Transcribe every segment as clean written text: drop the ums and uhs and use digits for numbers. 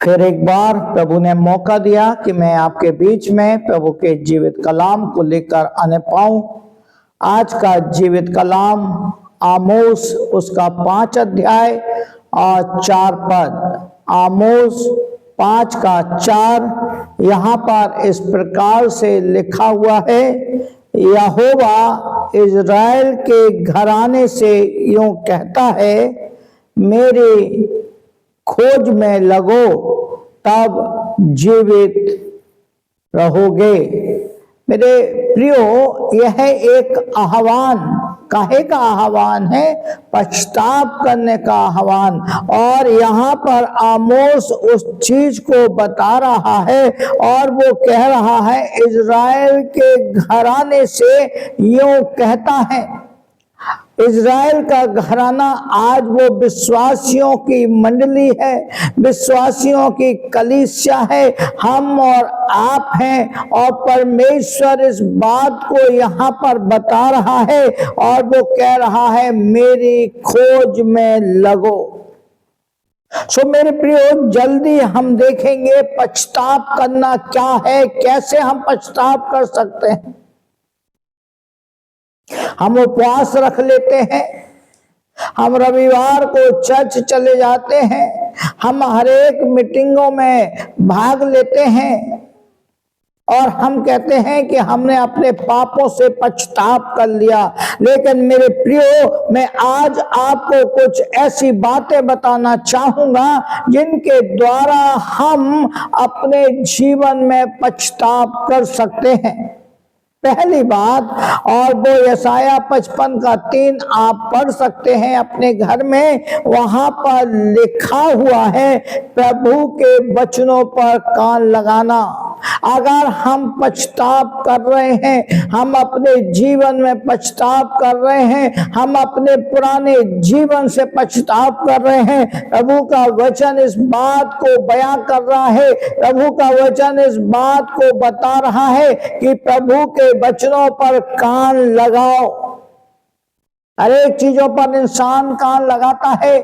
फिर एक बार प्रभु ने मौका दिया कि मैं आपके बीच में प्रभु के जीवित कलाम को लेकर आने पाऊं। आज का जीवित कलाम आमोस उसका 5 अध्याय और 4 पद। आमोस 5 का 4 यहाँ पर इस प्रकार से लिखा हुआ है, यहोवा इज़राइल के घराने से यूं कहता है, मेरी खोज में लगो तब जीवित रहोगे। मेरे प्रियो, यह एक आह्वान, काहे का आह्वान है? पश्चाताप करने का आह्वान। और यहाँ पर आमोस उस चीज को बता रहा है और वो कह रहा है, इज़राइल के घराने से यूं कहता है। इज़राइल का घराना आज वो विश्वासियों की मंडली है, विश्वासियों की कलीसिया है, हम और आप हैं। और परमेश्वर इस बात को यहाँ पर बता रहा है और वो कह रहा है, मेरी खोज में लगो। सो मेरे प्रियो, जल्दी हम देखेंगे पश्चाताप करना क्या है, कैसे हम पश्चाताप कर सकते हैं। हम उपवास रख लेते हैं, हम रविवार को चर्च चले जाते हैं, हम हर एक मीटिंगों में भाग लेते हैं और हम कहते हैं कि हमने अपने पापों से पश्चाताप कर लिया। लेकिन मेरे प्रियो, मैं आज आपको कुछ ऐसी बातें बताना चाहूंगा जिनके द्वारा हम अपने जीवन में पश्चाताप कर सकते हैं। पहली बात, और वो यशाया 55 का 3 आप पढ़ सकते हैं अपने घर में। वहां पर लिखा हुआ है, प्रभु के वचनों पर कान लगाना। अगर हम पश्चाताप कर रहे हैं, हम अपने जीवन में पश्चाताप कर रहे हैं, हम अपने पुराने जीवन से पश्चाताप कर रहे हैं, प्रभु का वचन इस बात को बयां कर रहा है, प्रभु का वचन इस बात को बता रहा है कि प्रभु के वचनों पर कान लगाओ। हर एक चीजों पर इंसान कान लगाता है।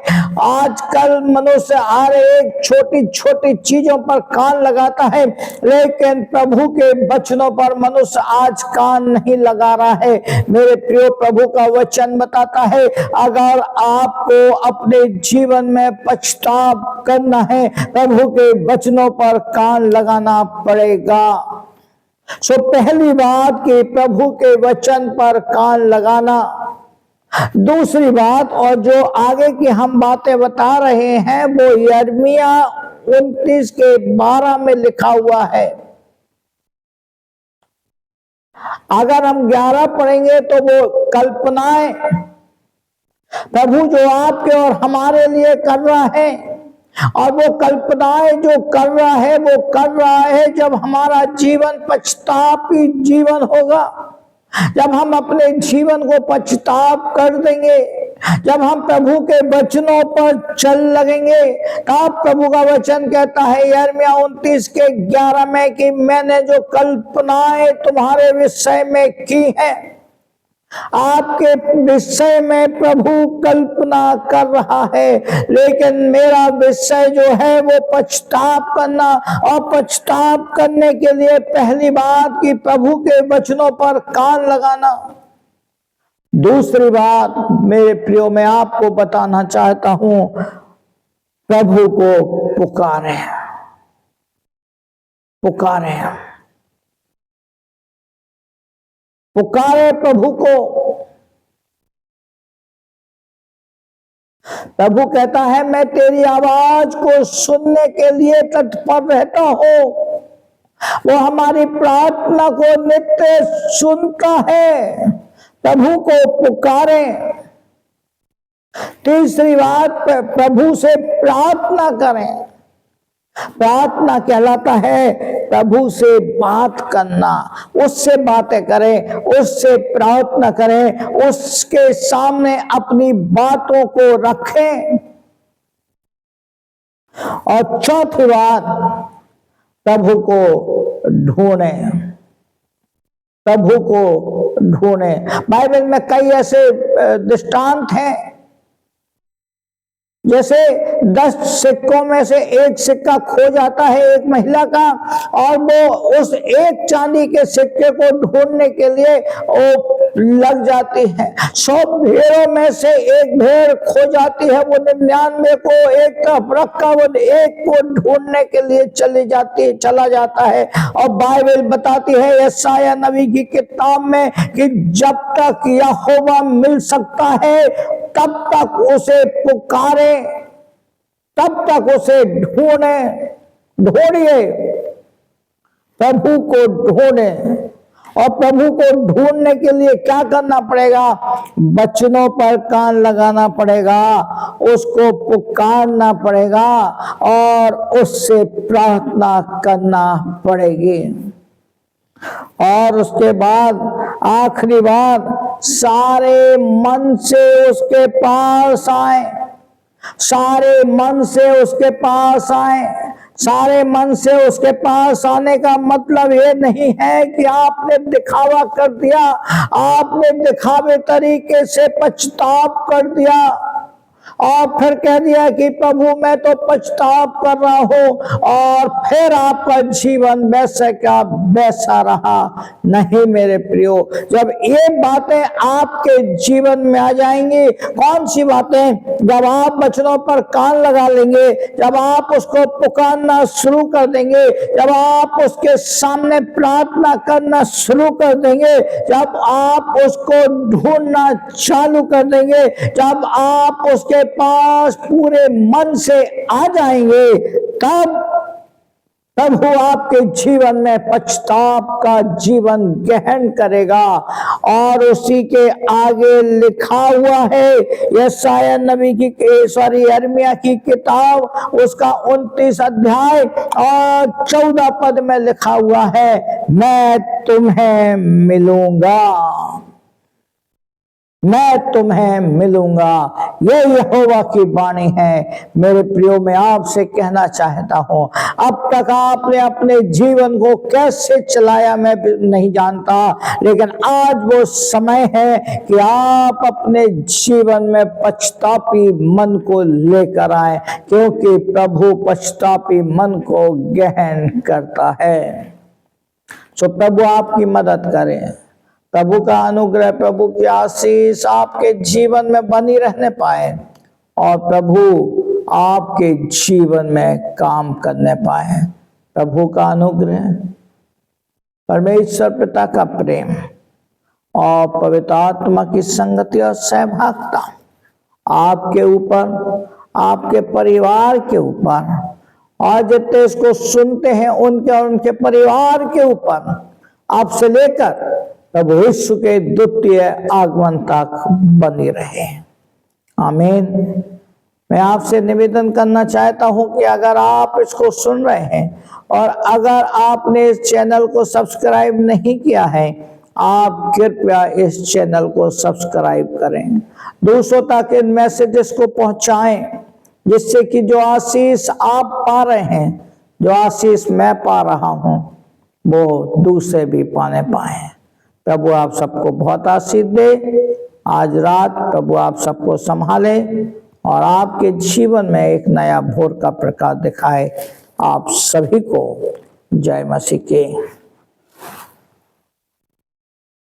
आजकल मनुष्य हर एक छोटी छोटी चीजों पर कान लगाता है, लेकिन प्रभु के वचनों पर मनुष्य आज कान नहीं लगा रहा है। मेरे प्रिय, प्रभु का वचन बताता है, अगर आपको अपने जीवन में पश्चाताप करना है, प्रभु के वचनों पर कान लगाना पड़ेगा। सो पहली बात कि प्रभु के वचन पर कान लगाना। दूसरी बात, और जो आगे की हम बातें बता रहे हैं, वो यिर्मयाह 29 के 12 में लिखा हुआ है। अगर हम 11 पढ़ेंगे तो वो कल्पनाएं प्रभु जो आपके और हमारे लिए कर रहा है, और वो कल्पनाएं जो कर रहा है, वो कर रहा है जब हमारा जीवन पश्चातापी जीवन होगा, जब हम अपने जीवन को पश्चाताप कर देंगे, जब हम प्रभु के वचनों पर चल लगेंगे। तब प्रभु का वचन कहता है यिर्मयाह 29 के 11 में कि मैंने जो कल्पनाएं तुम्हारे विषय में की हैं, आपके विषय में प्रभु कल्पना कर रहा है, लेकिन मेरा विषय जो है वो पश्चाताप करना। और पश्चाताप करने के लिए पहली बात कि प्रभु के वचनों पर कान लगाना। दूसरी बात, मेरे प्रियो, मैं आपको बताना चाहता हूं, प्रभु को पुकारें, पुकारें, पुकारे प्रभु को। प्रभु कहता है, मैं तेरी आवाज को सुनने के लिए तत्पर रहता हूं। वो हमारी प्रार्थना को नित्य सुनता है। प्रभु को पुकारें। तीसरी बात, प्रभु से प्रार्थना करें। प्रार्थना कहलाता है प्रभु से बात करना, उससे बातें करें, उससे प्रार्थना करें, उसके सामने अपनी बातों को रखें। और चौथी बात, प्रभु को ढूंढें, प्रभु को ढूंढें। बाइबल में कई ऐसे दृष्टांत हैं जैसे 10 सिक्कों में से एक सिक्का खो जाता है एक महिला का, और वो उस एक चांदी के सिक्के को ढूंढने के लिए वो लग जाती है। 100 भेड़ों में से एक भेड़ खो जाती है, वो 99 को एक तरफ रखकर वो एक को ढूंढने के लिए चला जाता है। और बाइबल बताती है यशायाह नबी की किताब में कि जब तक यहोवा मिल सकता है तब तक उसे पुकारे, तब तक उसे ढूंढिए, प्रभु को ढूंढे। और प्रभु को ढूंढने के लिए क्या करना पड़ेगा? वचनों पर कान लगाना पड़ेगा, उसको पुकारना पड़ेगा और उससे प्रार्थना करना पड़ेगी। और उसके बाद आखिरी बात, सारे मन से उसके पास आए, सारे मन से उसके पास आए। सारे मन से उसके पास आने का मतलब ये नहीं है कि आपने दिखावा कर दिया, आपने दिखावे तरीके से पछतावा कर दिया और फिर कह दिया कि प्रभु मैं तो पछतावा कर रहा हूं, और फिर आपका जीवन वैसे का वैसा रहा। नहीं मेरे प्रियो, जब ये बातें आपके जीवन में आ जाएंगी, कौन सी बातें? जब आप वचनों पर कान लगा लेंगे, जब आप उसको पुकारना शुरू कर देंगे, जब आप उसके सामने प्रार्थना करना शुरू कर देंगे, जब आप उसको ढूंढना चालू कर देंगे, जब आप उसके पास पूरे मन से आ जाएंगे, तब प्रभु आपके जीवन में पछतावा का जीवन गहन करेगा। और उसी के आगे लिखा हुआ है यशायाह नबी की यिर्मयाह की किताब, उसका 29 अध्याय और 14 पद में लिखा हुआ है, मैं तुम्हें मिलूंगा, मैं तुम्हें मिलूंगा। ये यहोवा की वाणी है। मेरे प्रियो, मैं आपसे कहना चाहता हूं, अब तक आपने अपने जीवन को कैसे चलाया मैं नहीं जानता, लेकिन आज वो समय है कि आप अपने जीवन में पछतापी मन को लेकर आए, क्योंकि प्रभु पछतापी मन को गहन करता है। सो प्रभु आपकी मदद करें, प्रभु का अनुग्रह, प्रभु की आशीष आपके जीवन में बनी रहने पाए और प्रभु आपके जीवन में काम करने पाए। प्रभु का अनुग्रह, परमेश्वर पिता का प्रेम और पवित्र आत्मा की संगति और सहभागिता आपके ऊपर, आपके परिवार के ऊपर और जितने इसको सुनते हैं उनके और उनके परिवार के ऊपर, आपसे लेकर प्रभु यीशु के द्वितीय आगमन तक बनी रहे। आमीन। मैं आपसे निवेदन करना चाहता हूं कि अगर आप इसको सुन रहे हैं और अगर आपने इस चैनल को सब्सक्राइब नहीं किया है, आप कृपया इस चैनल को सब्सक्राइब करें, दूसरों तक इन मैसेजेस को पहुंचाएं, जिससे कि जो आशीष आप पा रहे हैं, जो आशीष मैं पा रहा हूं, वो दूसरे भी पाने पाए। प्रभु आप सबको बहुत आशीष दे। आज रात प्रभु आप सबको संभाले और आपके जीवन में एक नया भोर का प्रकाश दिखाए। आप सभी को जय मसीह के।